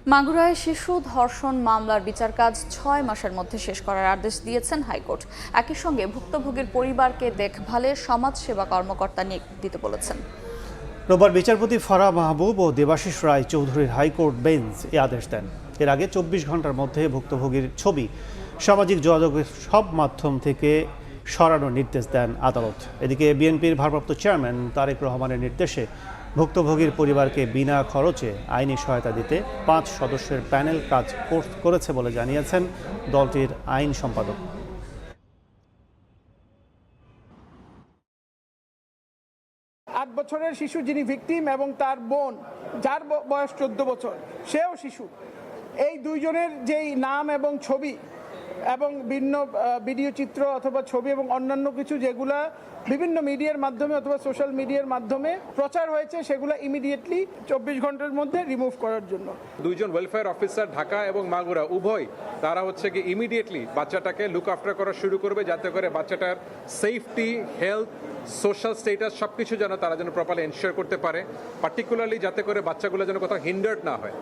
মাগুরায় শিশু ধর্ষণ মামলার বিচার কাজ 6 মাসের মধ্যে শেষ করার আদেশ দিয়েছেন হাইকোর্ট। একই সঙ্গে ভুক্তভোগীর পরিবারকে দেখভালে সমাজসেবা কর্মকর্তা নিয়োগ দিতে বলেছেন। রোববার বিচারপতি ফারাহ মাহবুব ও দেবাশিস রায় চৌধুরীর হাইকোর্ট বেঞ্চ এ আদেশ দেন। এর আগে 24 ঘন্টার মধ্যে ভুক্তভোগীর ছবি সামাজিক যোগাযোগের সব মাধ্যম থেকে সরানোর নির্দেশ দেন আদালত। এদিকে বিএনপির ভারপ্রাপ্ত চেয়ারম্যান তারেক রহমানের নির্দেশে ভুক্তভোগীর পরিবারকে বিনা খরচে আইনি সহায়তা দিতে 5 সদস্যের প্যানেল কাজ করেছে বলে জানিয়েছেন দলটির আইন সম্পাদক। 8 বছরের শিশু যিনি ভিকটিম এবং তার বোন যার বয়স 14 বছর, সেও শিশু, এই দুইজনের যেই নাম এবং ছবি এবং ভিন্ন ভিডিও চিত্র অথবা ছবি এবং অন্যান্য কিছু যেগুলা বিভিন্ন মিডিয়ার মাধ্যমে অথবা সোশ্যাল মিডিয়ার মাধ্যমে প্রচার হয়েছে, সেগুলো ইমিডিয়েটলি 24 ঘন্টার মধ্যে রিমুভ করার জন্য দুইজন ওয়েলফেয়ার অফিসার ঢাকা এবং মাগুরা উভয় তারা হচ্ছে কি ইমিডিয়েটলি বাচ্চাটাকে লুক আফটার করা শুরু করবে, যাতে করে বাচ্চাটার সেফটি, হেলথ, সোশ্যাল স্টেটাস সবকিছু যেন তারা যেন প্রপারলি এনশিওর করতে পারে, পার্টিকুলারলি যাতে করে বাচ্চাগুলো যেন কোথাও হিন্ডার্ড না হয়।